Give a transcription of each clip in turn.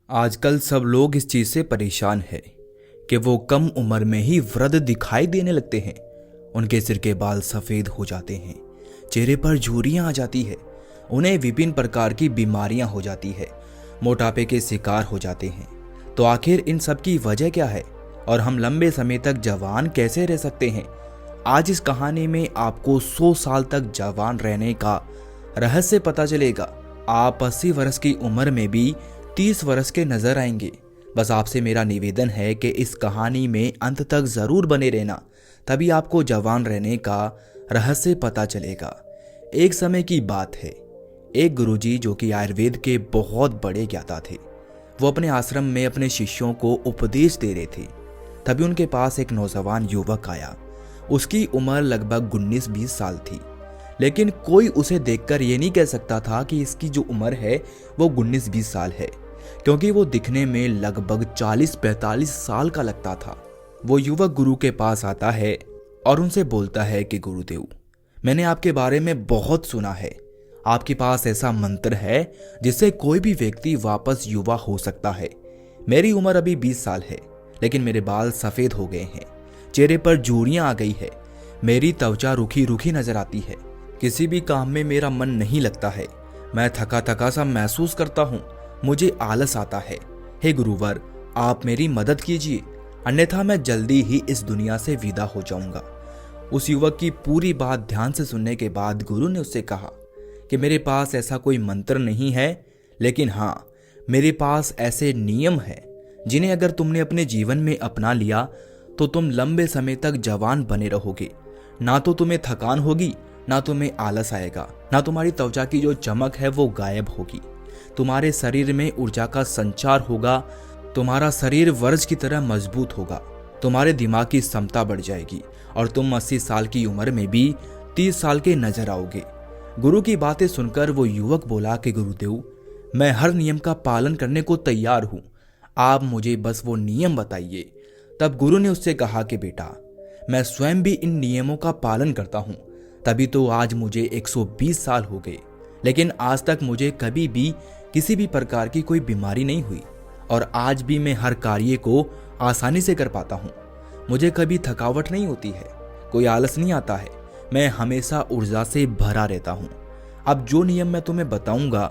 आजकल सब लोग इस चीज से परेशान है कि वो कम उम्र में ही वृद्ध दिखाई देने लगते हैं। उनके सिर के बाल सफेद हो जाते हैं, चेहरे पर झुर्रियां आ जाती है, उन्हें विभिन्न प्रकार की बीमारियां हो जाती है, मोटापे के शिकार हो जाते हैं। तो आखिर इन सब की वजह क्या है और हम लंबे समय तक जवान कैसे रह सकते हैं? आज इस कहानी में आपको 100 साल तक जवान रहने का रहस्य पता चलेगा। आप 80 वर्ष की उम्र में भी 30 वर्ष के नजर आएंगे। बस आपसे मेरा निवेदन है कि इस कहानी में अंत तक जरूर बने रहना, तभी आपको जवान रहने का रहस्य पता चलेगा। एक समय की बात है, एक गुरुजी जो कि आयुर्वेद के बहुत बड़े ज्ञाता थे, वो अपने आश्रम में अपने शिष्यों को उपदेश दे रहे थे। तभी उनके पास एक नौजवान युवक आया। उसकी उम्र लगभग 19-20 साल थी, लेकिन कोई उसे देखकर ये नहीं कह सकता था कि इसकी जो उम्र है वो 19-20 साल है, क्योंकि वो दिखने में लगभग 40-45 साल का लगता था। वो युवक गुरु के पास आता है और उनसे बोलता है कि गुरुदेव, मैंने आपके बारे में बहुत सुना है। आपके पास ऐसा मंत्र है जिससे कोई भी व्यक्ति वापस युवा हो सकता है। मेरी उम्र अभी 20 साल है, लेकिन मेरे बाल सफेद हो गए हैं, चेहरे पर झुर्रियां आ गई है, मेरी त्वचा रूखी रूखी नजर आती है, किसी भी काम में मेरा मन नहीं लगता है, मैं थका थका सा महसूस करता हूँ, मुझे आलस आता है। हे गुरुवर, आप मेरी मदद कीजिए, अन्यथा मैं जल्दी ही इस दुनिया से विदा हो जाऊंगा। उस युवक की पूरी बात ध्यान से सुनने के बाद गुरु ने उससे कहा कि मेरे पास ऐसा कोई मंत्र नहीं है, लेकिन हाँ, मेरे पास ऐसे नियम हैं जिन्हें अगर तुमने अपने जीवन में अपना लिया तो तुम लंबे समय तक जवान बने रहोगे। ना तो तुम्हें थकान होगी, ना तुम्हें आलस आएगा, ना तुम्हारी त्वचा की जो चमक है वो गायब होगी। तुम्हारे शरीर में ऊर्जा का संचार होगा, तुम्हारा शरीर वज्र की तरह मजबूत होगा, तुम्हारे दिमाग की क्षमता बढ़ जाएगी और तुम 80 साल की उम्र में भी 30 साल के नजर आओगे। गुरु की बातें सुनकर वो युवक बोला कि गुरुदेव, मैं हर नियम का पालन करने को तैयार हूँ, आप मुझे बस वो नियम बताइए। तब गुरु ने उससे कहा कि बेटा, मैं स्वयं भी इन नियमों का पालन करता हूँ, तभी तो आज मुझे 120 साल हो गए, लेकिन आज तक मुझे कभी भी किसी भी प्रकार की कोई बीमारी नहीं हुई और आज भी मैं हर कार्य को आसानी से कर पाता हूँ। मुझे कभी थकावट नहीं होती है, कोई आलस नहीं आता है, मैं हमेशा ऊर्जा से भरा रहता हूँ। अब जो नियम मैं तुम्हें बताऊंगा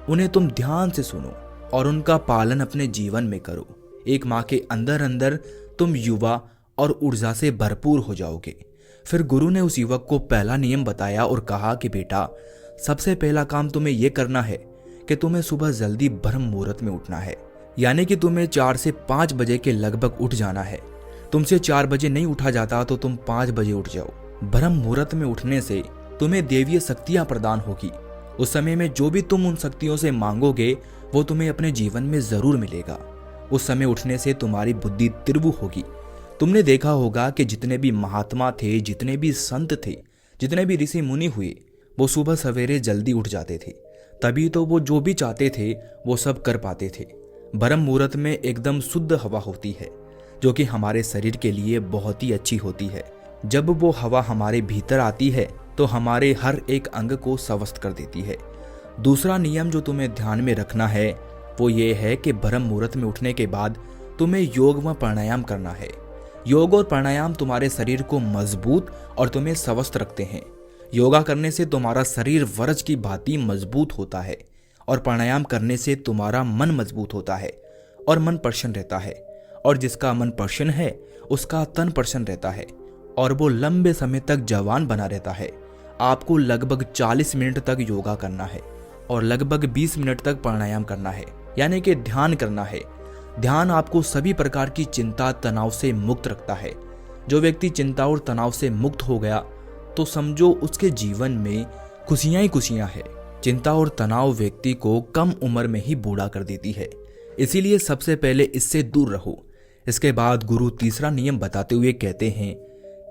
उन्हें तुम ध्यान से सुनो और उनका पालन अपने जीवन में करो। एक माह के अंदर अंदर तुम युवा और ऊर्जा से भरपूर हो जाओगे। फिर गुरु ने उस युवक को पहला नियम बताया और कहा कि बेटा, सबसे पहला काम तुम्हें यह करना है कि तुम्हें सुबह जल्दी ब्रह्म मुहूर्त में उठना है, यानी कि तुम्हें 4 से 5 बजे के लगभग उठ जाना है। तुमसे 4 बजे नहीं उठा जाता तो तुम 5 बजे उठ जाओ। ब्रह्म मुहूर्त में उठने से तुम्हें देवीय शक्तियां प्रदान होगी। उस समय में जो भी तुम उन शक्तियों से मांगोगे वो तुम्हें अपने जीवन में जरूर मिलेगा। उस समय उठने से तुम्हारी बुद्धि तिरवु होगी। तुमने देखा होगा कि जितने भी महात्मा थे, जितने भी संत थे, जितने भी ऋषि मुनि हुए, वो सुबह सवेरे जल्दी उठ जाते थे, तभी तो वो जो भी चाहते थे वो सब कर पाते थे। ब्रह्म मुहूर्त में एकदम शुद्ध हवा होती है, जो कि हमारे शरीर के लिए बहुत ही अच्छी होती है। जब वो हवा हमारे भीतर आती है तो हमारे हर एक अंग को स्वस्थ कर देती है। दूसरा नियम जो तुम्हें ध्यान में रखना है वो ये है कि ब्रह्म मुहूर्त में उठने के बाद तुम्हें योग व प्राणायाम करना है। योग और प्राणायाम तुम्हारे शरीर को मजबूत और तुम्हें स्वस्थ रखते हैं। योगा करने से तुम्हारा शरीर वज्र की भांति मजबूत होता है और प्राणायाम करने से तुम्हारा मन मजबूत होता है और मन प्रसन्न रहता है, और जिसका मन प्रसन्न है उसका तन प्रसन्न रहता है और वो लंबे समय तक जवान बना रहता है। आपको लगभग 40 मिनट तक योगा करना है और लगभग 20 मिनट तक प्राणायाम करना है, यानी कि ध्यान करना है। ध्यान आपको सभी प्रकार की चिंता तनाव से मुक्त रखता है। जो व्यक्ति चिंता और तनाव से मुक्त हो गया तो समझो उसके जीवन में खुशियां ही खुशियां है। चिंता और तनाव व्यक्ति को कम उम्र में ही बूढ़ा कर देती है, इसीलिए सबसे पहले इससे दूर रहो। इसके बाद गुरु तीसरा नियम बताते हुए कहते हैं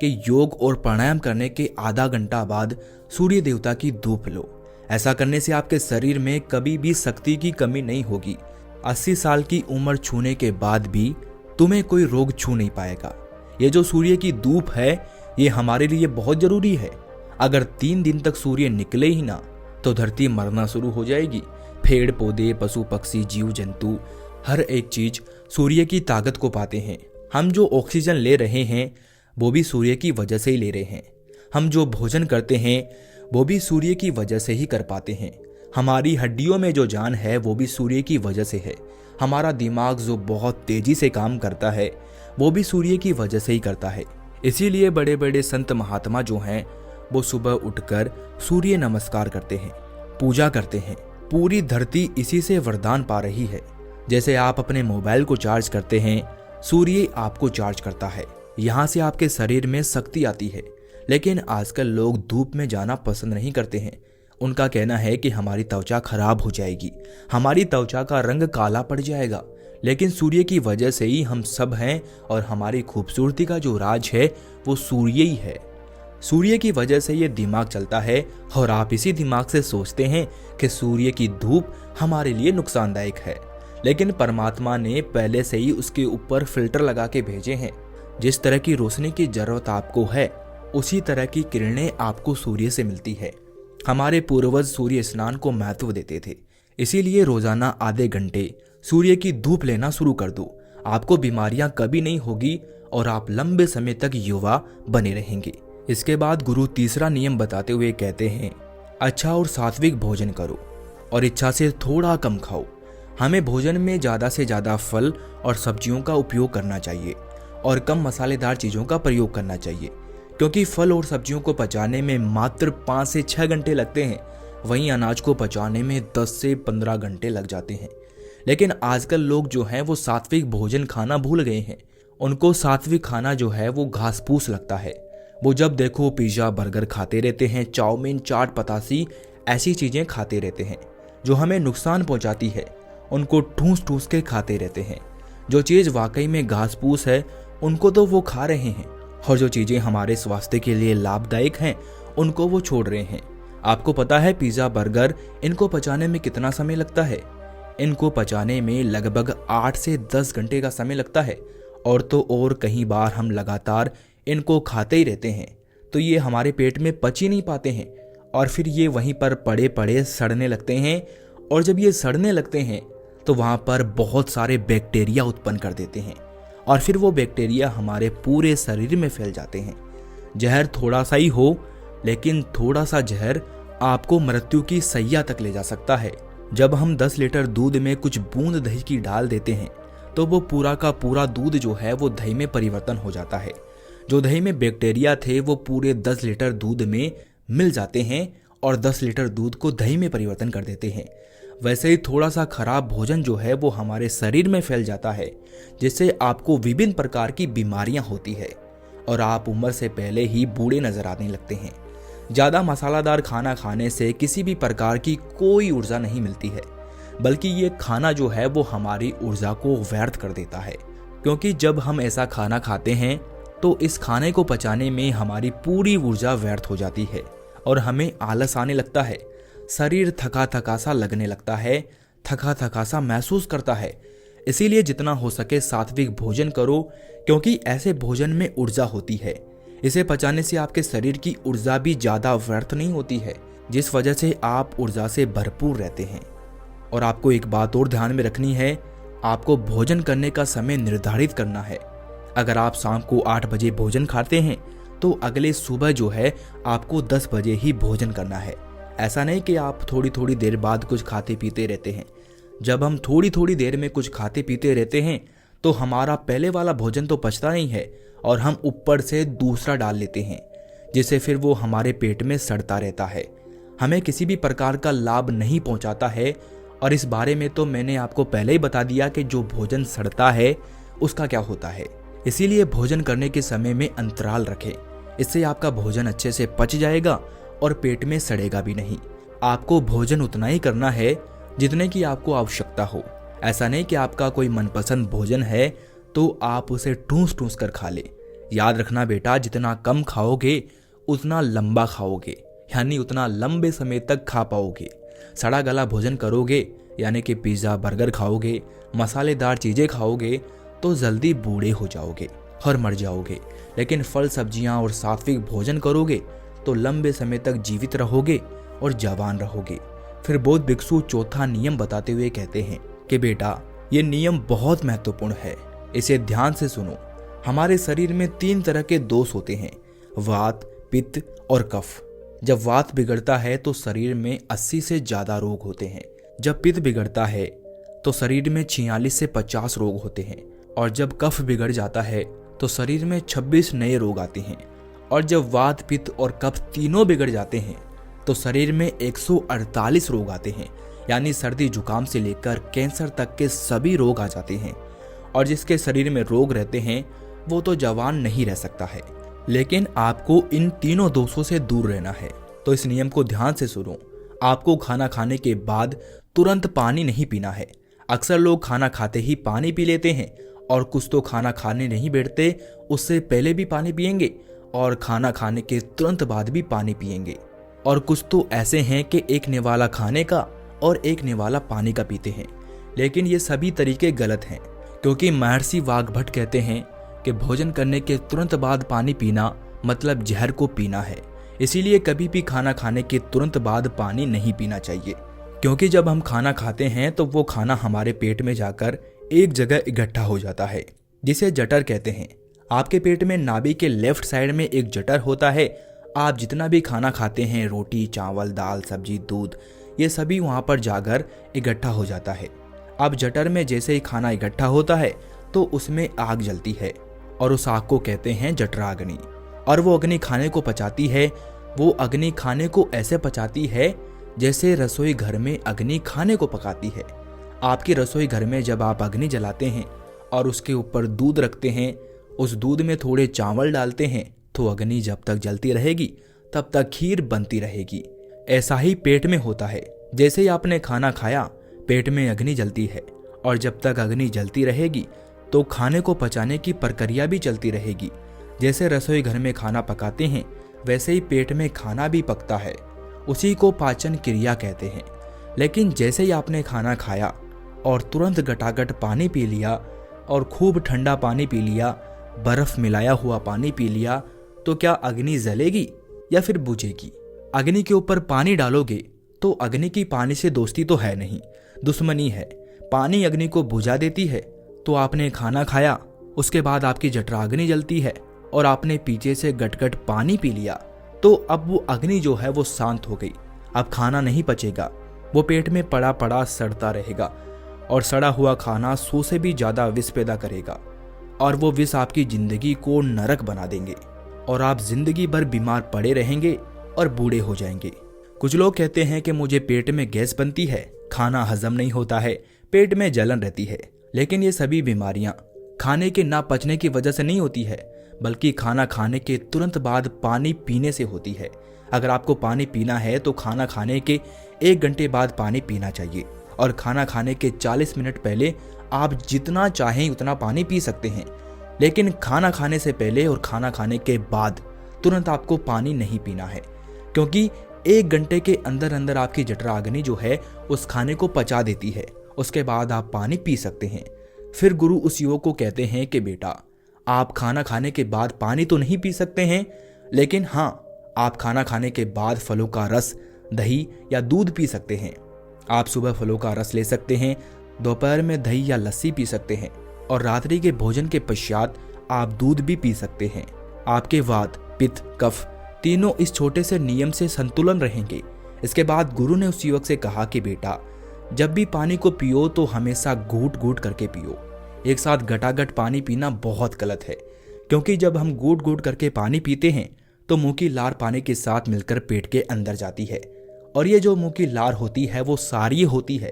कि योग और प्राणायाम करने के आधा घंटा बाद सूर्य देवता की धूप लो। ऐसा करने से आपके शरीर में कभी भी शक्ति की कमी नहीं होगी। 80 साल की उम्र छूने के बाद भी तुम्हें कोई रोग छू नहीं पाएगा। ये जो सूर्य की धूप है ये हमारे लिए बहुत जरूरी है। अगर 3 दिन तक सूर्य निकले ही ना तो धरती मरना शुरू हो जाएगी। पेड़ पौधे, पशु पक्षी, जीव जंतु हर एक चीज सूर्य की ताकत को पाते हैं। हम जो ऑक्सीजन ले रहे हैं वो भी सूर्य की वजह से ही ले रहे हैं। हम जो भोजन करते हैं वो भी सूर्य की वजह से ही कर पाते हैं। हमारी हड्डियों में जो जान है वो भी सूर्य की वजह से है। हमारा दिमाग जो बहुत तेजी से काम करता है वो भी सूर्य की वजह से ही करता है। इसीलिए बड़े बड़े संत महात्मा जो हैं वो सुबह उठकर सूर्य नमस्कार करते हैं, पूजा करते हैं। पूरी धरती इसी से वरदान पा रही है। जैसे आप अपने मोबाइल को चार्ज करते हैं, सूर्य आपको चार्ज करता है। यहाँ से आपके शरीर में शक्ति आती है। लेकिन आजकल लोग धूप में जाना पसंद नहीं करते हैं। उनका कहना है कि हमारी त्वचा खराब हो जाएगी, हमारी त्वचा का रंग काला पड़ जाएगा। लेकिन सूर्य की वजह से ही हम सब हैं और हमारी खूबसूरती का जो राज है वो सूर्य ही है। सूर्य की वजह से ये दिमाग चलता है और आप इसी दिमाग से सोचते हैं कि सूर्य की धूप हमारे लिए नुकसानदायक है। लेकिन परमात्मा ने पहले से ही उसके ऊपर फिल्टर लगा के भेजे हैं। जिस तरह की रोशनी की जरूरत आपको है उसी तरह की किरणें आपको सूर्य से मिलती है। हमारे पूर्वज सूर्य स्नान को महत्व देते थे, इसीलिए रोजाना आधे घंटे सूर्य की धूप लेना शुरू कर दो। आपको बीमारियां कभी नहीं होगी और आप लंबे समय तक युवा बने रहेंगे। इसके बाद गुरु तीसरा नियम बताते हुए कहते हैं, अच्छा और सात्विक भोजन करो और इच्छा से थोड़ा कम खाओ। हमें भोजन में ज़्यादा से ज़्यादा फल और सब्जियों का उपयोग करना चाहिए और कम मसालेदार चीज़ों का प्रयोग करना चाहिए, क्योंकि फल और सब्जियों को पचाने में मात्र 5 से 6 घंटे लगते हैं, वहीं अनाज को पचाने में 10 से 15 घंटे लग जाते हैं। लेकिन आजकल लोग जो हैं वो सात्विक भोजन खाना भूल गए हैं। उनको सात्विक खाना जो है वो घास फूस लगता है। वो जब देखो पिज़्ज़ा बर्गर खाते रहते हैं, चाउमीन चाट पतासी ऐसी चीज़ें खाते रहते हैं जो हमें नुकसान पहुंचाती है। उनको ठूस ठूस के खाते रहते हैं। जो चीज़ वाकई में घास फूस है उनको तो वो खा रहे हैं और जो चीज़ें हमारे स्वास्थ्य के लिए लाभदायक हैं उनको वो छोड़ रहे हैं। आपको पता है पिज़्ज़ा बर्गर इनको पचाने में कितना समय लगता है? इनको पचाने में लगभग 8 से 10 घंटे का समय लगता है। और तो और कई बार हम लगातार इनको खाते ही रहते हैं तो ये हमारे पेट में पच ही नहीं पाते हैं और फिर ये वहीं पर पड़े पड़े सड़ने लगते हैं। और जब ये सड़ने लगते हैं तो वहाँ पर बहुत सारे बैक्टीरिया उत्पन्न कर देते हैं और फिर वो बैक्टीरिया हमारे पूरे शरीर में फैल जाते हैं। जहर थोड़ा सा ही हो लेकिन थोड़ा सा जहर आपको मृत्यु की सैया तक ले जा सकता है। जब हम 10 लीटर दूध में कुछ बूंद दही की डाल देते हैं तो वो पूरा का पूरा दूध जो है वो दही में परिवर्तन हो जाता है। जो दही में बैक्टीरिया थे वो पूरे 10 लीटर दूध में मिल जाते हैं और 10 लीटर दूध को दही में परिवर्तन कर देते हैं। वैसे ही थोड़ा सा खराब भोजन जो है वो हमारे शरीर में फैल जाता है, जिससे आपको विभिन्न प्रकार की बीमारियां होती है और आप उम्र से पहले ही बूढ़े नजर आने लगते हैं। ज़्यादा मसालादार खाना खाने से किसी भी प्रकार की कोई ऊर्जा नहीं मिलती है, बल्कि ये खाना जो है वो हमारी ऊर्जा को व्यर्थ कर देता है। क्योंकि जब हम ऐसा खाना खाते हैं तो इस खाने को पचाने में हमारी पूरी ऊर्जा व्यर्थ हो जाती है और हमें आलस आने लगता है। शरीर थका थका सा लगने लगता है, थका थका सा महसूस करता है। इसीलिए जितना हो सके सात्विक भोजन करो, क्योंकि ऐसे भोजन में ऊर्जा होती है। इसे पचाने से आपके शरीर की ऊर्जा भी ज़्यादा व्यर्थ नहीं होती है, जिस वजह से आप ऊर्जा से भरपूर रहते हैं। और आपको एक बात और ध्यान में रखनी है, आपको भोजन करने का समय निर्धारित करना है। अगर आप शाम को 8 बजे भोजन खाते हैं तो अगले सुबह जो है आपको 10 बजे ही भोजन करना है। ऐसा नहीं कि आप थोड़ी थोड़ी देर बाद कुछ खाते पीते रहते हैं। जब हम थोड़ी थोड़ी देर में कुछ खाते पीते रहते हैं तो हमारा पहले वाला भोजन तो पचता नहीं है और हम ऊपर से दूसरा डाल लेते हैं, जिससे फिर वो हमारे पेट में सड़ता रहता है, हमें किसी भी प्रकार का लाभ नहीं पहुंचाता है। और इस बारे में तो मैंने आपको पहले ही बता दिया कि जो भोजन सड़ता है उसका क्या होता है। इसीलिए भोजन करने के समय में अंतराल रखें, इससे आपका भोजन अच्छे से पच जाएगा और पेट में सड़ेगा भी नहीं। आपको भोजन उतना ही करना है जितने की आपको आवश्यकता हो। ऐसा नहीं कि आपका कोई मनपसंद भोजन है तो आप उसे ठूस ठूस कर खा ले। याद रखना बेटा, जितना कम खाओगे उतना लंबा खाओगे, यानी उतना लंबे समय तक खा पाओगे। सड़ा गला भोजन करोगे यानी कि पिज्ज़ा बर्गर खाओगे, मसालेदार चीज़ें खाओगे तो जल्दी बूढ़े हो जाओगे और मर जाओगे। लेकिन फल सब्जियां और सात्विक भोजन करोगे तो लंबे समय तक जीवित रहोगे और जवान रहोगे। फिर बौद्ध भिक्षु चौथा नियम बताते हुए कहते हैं कि बेटा, ये नियम बहुत महत्वपूर्ण है, इसे ध्यान से सुनो। हमारे शरीर में 3 तरह के दोष होते हैं, वात, पित्त और कफ। जब वात बिगड़ता है तो शरीर में 80 से ज्यादा रोग होते हैं। जब पित्त बिगड़ता है तो शरीर में 46 से 50 रोग होते हैं। और जब कफ बिगड़ जाता है तो शरीर में 26 नए रोग आते हैं। और जब वात, पित्त और कफ तीनों बिगड़ जाते हैं तो शरीर में 148 रोग आते हैं। यानी सर्दी जुकाम से लेकर कैंसर तक के सभी रोग आ जाते हैं। और जिसके शरीर में रोग रहते हैं वो तो जवान नहीं रह सकता है। लेकिन आपको इन तीनों दोषों से दूर रहना है, तो इस नियम को ध्यान से सुनो। आपको खाना खाने के बाद तुरंत पानी नहीं पीना है। अक्सर लोग खाना खाते ही पानी पी लेते हैं, और कुछ तो खाना खाने नहीं बैठते उससे पहले भी पानी पिएंगे, और खाना खाने के तुरंत बाद भी पानी पिएंगे। और कुछ तो ऐसे हैं कि एक निवाला खाने का और एक निवाला पानी का पीते हैं। लेकिन ये सभी तरीके गलत हैं, क्योंकि महर्षि वाग्भट कहते हैं कि भोजन करने के तुरंत बाद पानी पीना मतलब जहर को पीना है। इसीलिए कभी भी खाना खाने के तुरंत बाद पानी नहीं पीना चाहिए, क्योंकि जब हम खाना खाते हैं तो वो खाना हमारे पेट में जाकर एक जगह इकट्ठा हो जाता है, जिसे जठर कहते हैं। आपके पेट में नाभि के लेफ्ट साइड में एक जठर होता है। आप जितना भी खाना खाते हैं, रोटी, चावल, दाल, सब्जी, दूध, ये सभी वहाँ पर जाकर इकट्ठा हो जाता है। अब जठर में जैसे ही खाना इकट्ठा होता है तो उसमें आग जलती है, और उस आग को कहते हैं जठराग्नि। और वो अग्नि खाने को पचाती है। वो अग्नि खाने को ऐसे पचाती है जैसे रसोई घर में अग्नि खाने को पकाती है। आपकी रसोई घर में जब आप अग्नि जलाते हैं और उसके ऊपर दूध रखते हैं, उस दूध में थोड़े चावल डालते हैं, तो अग्नि जब तक जलती रहेगी तब तक खीर बनती रहेगी। ऐसा ही पेट में होता है। जैसे ही आपने खाना खाया, पेट में अग्नि जलती है, और जब तक अग्नि जलती रहेगी तो खाने को पचाने की प्रक्रिया भी चलती रहेगी। जैसे रसोई घर में खाना पकाते हैं, वैसे ही पेट में खाना भी पकता है। उसी को पाचन क्रिया कहते हैं। लेकिन जैसे ही आपने खाना खाया और तुरंत गटागट पानी पी लिया, और खूब ठंडा पानी पी लिया, बर्फ मिलाया हुआ पानी पी लिया, तो क्या अग्नि जलेगी या फिर बुझेगी? अग्नि के ऊपर पानी डालोगे तो अग्नि की पानी से दोस्ती तो है नहीं, दुश्मनी है। पानी अग्नि को बुझा देती है। तो आपने खाना खाया, उसके बाद आपकी जठराग्नि जलती है और आपने पीछे से गटगट पानी पी लिया, तो अब वो अग्नि जो है वो शांत हो गई। अब खाना नहीं पचेगा, वो पेट में पड़ा पड़ा सड़ता रहेगा, और सड़ा हुआ खाना 100 से भी ज्यादा विष पैदा करेगा, और वो विष आपकी जिंदगी को नरक बना देंगे, और आप जिंदगी भर बीमार पड़े रहेंगे और बूढ़े हो जाएंगे। कुछ लोग कहते हैं कि मुझे पेट में गैस बनती है, खाना हजम नहीं होता है, पेट में जलन रहती है। लेकिन ये सभी बीमारियां खाने के ना पचने की वजह से नहीं होती है, बल्कि खाना खाने के तुरंत बाद पानी पीने से होती है। अगर आपको पानी पीना है तो खाना खाने के 1 घंटे बाद पानी पीना चाहिए, और खाना खाने के 40 मिनट पहले आप जितना चाहें उतना पानी पी सकते हैं। लेकिन खाना खाने से पहले और खाना खाने के बाद तुरंत आपको पानी नहीं पीना है, क्योंकि 1 घंटे के अंदर अंदर आपकी जठराग्नि जो है उस खाने को पचा देती है। उसके बाद आप पानी पी सकते हैं। फिर गुरु उस युवक को कहते हैं कि बेटा, आप खाना खाने के बाद पानी तो नहीं पी सकते हैं, लेकिन हाँ, आप खाना खाने के बाद फलों का रस, दही या दूध पी सकते हैं। आप सुबह फलों का रस ले सकते हैं, दोपहर में दही या लस्सी पी सकते हैं, और रात्रि के भोजन के पश्चात आप दूध भी पी सकते हैं। आपके वात, पित्त, कफ तीनों इस छोटे से नियम से संतुलन रहेंगे। इसके बाद गुरु ने उस युवक से कहा कि बेटा, जब भी पानी को पियो तो हमेशा घूट घूट करके पियो। एक साथ घटाघट पानी पीना बहुत गलत है, क्योंकि जब हम घूट घूट करके पानी पीते हैं तो मुंह की लार पानी के साथ मिलकर पेट के अंदर जाती है, और ये जो मुंह की लार होती है वो सारी होती है,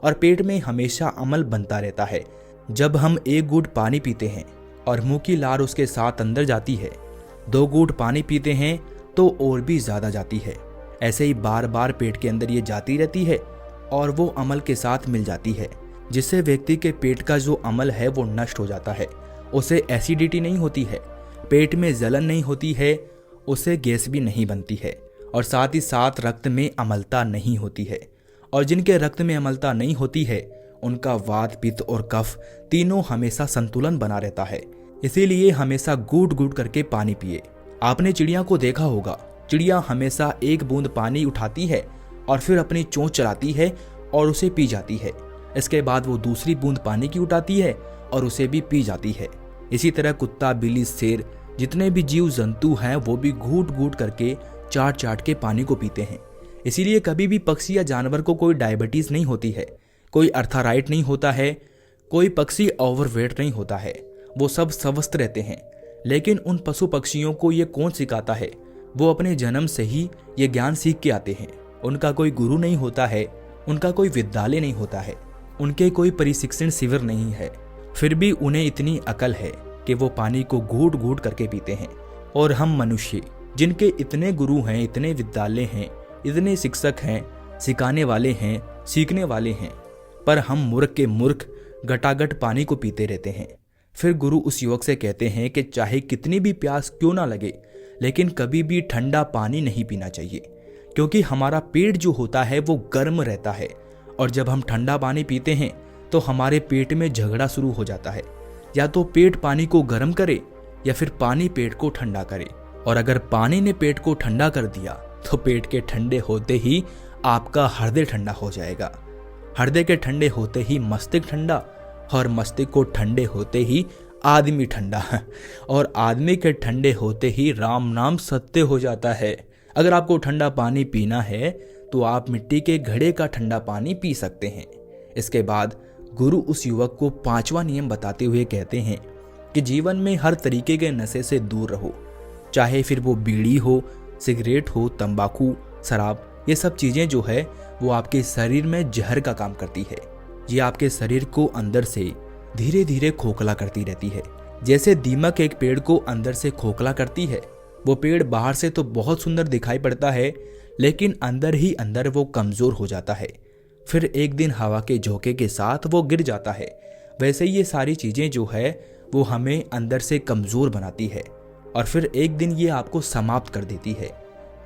और पेट में हमेशा अम्ल बनता रहता है। जब हम 1 घूंट पानी पीते हैं और मुंह की लार उसके साथ अंदर जाती है, 2 घूंट पानी पीते हैं तो और भी ज्यादा जाती है। ऐसे ही बार बार पेट के अंदर ये जाती रहती है और वो अम्ल के साथ मिल जाती है, जिससे व्यक्ति के पेट का जो अम्ल है वो नष्ट हो जाता है। उसे एसिडिटी नहीं होती है, पेट में जलन नहीं होती है, उसे गैस भी नहीं बनती है, और साथ ही साथ रक्त में अम्लता नहीं होती है। और जिनके रक्त में अम्लता नहीं होती है उनका वात, पित्त और कफ तीनों हमेशा संतुलन बना रहता है। इसीलिए हमेशा घूट घूट करके पानी पिए। आपने चिड़िया को देखा होगा, चिड़िया हमेशा 1 बूंद पानी उठाती है और फिर अपनी चोंच चलाती है और उसे पी जाती है। इसके बाद वो दूसरी बूंद पानी की उठाती है और उसे भी पी जाती है। इसी तरह कुत्ता, बिल्ली, शेर, जितने भी जीव जंतु हैं वो भी घूट घूट करके चाट चाट के पानी को पीते हैं। इसीलिए कभी भी पक्षी या जानवर को कोई डायबिटीज नहीं होती है, कोई अर्थराइट नहीं होता है, कोई पक्षी ओवरवेट नहीं होता है, वो सब स्वस्थ रहते हैं। लेकिन उन पशु पक्षियों को ये कौन सिखाता है? वो अपने जन्म से ही ये ज्ञान सीख के आते हैं। उनका कोई गुरु नहीं होता है, उनका कोई विद्यालय नहीं होता है, उनके कोई प्रशिक्षण शिविर नहीं है। फिर भी उन्हें इतनी अकल है कि वो पानी को घूट घूट करके पीते हैं। और हम मनुष्य, जिनके इतने गुरु हैं, इतने विद्यालय हैं, इतने शिक्षक हैं, सिखाने वाले हैं, सीखने वाले हैं, पर हम मूर्ख के मूर्ख गटागट पानी को पीते रहते हैं। फिर गुरु उस युवक से कहते हैं कि चाहे कितनी भी प्यास क्यों ना लगे, लेकिन कभी भी ठंडा पानी नहीं पीना चाहिए, क्योंकि हमारा पेट जो होता है वो गर्म रहता है। और जब हम ठंडा पानी पीते हैं तो हमारे पेट में झगड़ा शुरू हो जाता है। या तो पेट पानी को गर्म करे या फिर पानी पेट को ठंडा करे। और अगर पानी ने पेट को ठंडा कर दिया तो पेट के ठंडे होते ही आपका हृदय ठंडा हो जाएगा। हृदय के ठंडे होते ही मस्तिष्क ठंडा, और मस्तिष्क को ठंडे होते ही आदमी ठंडा, और आदमी के ठंडे होते ही राम नाम सत्य हो जाता है। अगर आपको ठंडा पानी पीना है तो आप मिट्टी के घड़े का ठंडा पानी पी सकते हैं। इसके बाद गुरु उस युवक को 5वां नियम बताते हुए कहते हैं कि जीवन में हर तरीके के नशे से दूर रहो, चाहे फिर वो बीड़ी हो, सिगरेट हो, तंबाकू, शराब। ये सब चीजें जो है वो आपके शरीर में जहर का काम करती है। ये आपके शरीर को अंदर से धीरे धीरे खोखला करती रहती है। जैसे दीमक एक पेड़ को अंदर से खोखला करती है। वो पेड़ बाहर से तो बहुत सुंदर दिखाई पड़ता है, लेकिन अंदर ही अंदर वो कमजोर हो जाता है। फिर एक दिन हवा के झोंके के साथ वो गिर जाता है। वैसे ही ये सारी चीजें जो है वो हमें अंदर से कमजोर बनाती है और फिर एक दिन ये आपको समाप्त कर देती है।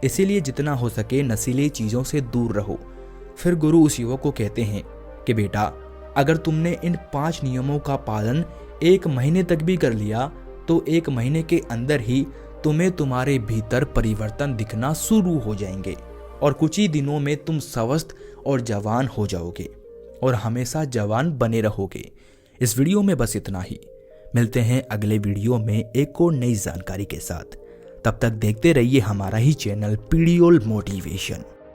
इसीलिए जितना हो सके नशीली चीजों से दूर रहो। फिर गुरु उस युवक को कहते हैं कि बेटा, अगर तुमने इन 5 नियमों का पालन 1 महीने तक भी कर लिया तो 1 महीने के अंदर ही तुम्हें तुम्हारे भीतर परिवर्तन दिखना शुरू हो जाएंगे और कुछ ही दिनों में तुम स्वस्थ और जवान हो जाओगे और हमेशा जवान बने रहोगे। इस वीडियो में बस इतना ही। मिलते हैं अगले वीडियो में एक और नई जानकारी के साथ। तब तक देखते रहिए हमारा ही चैनल पीडियोल मोटिवेशन।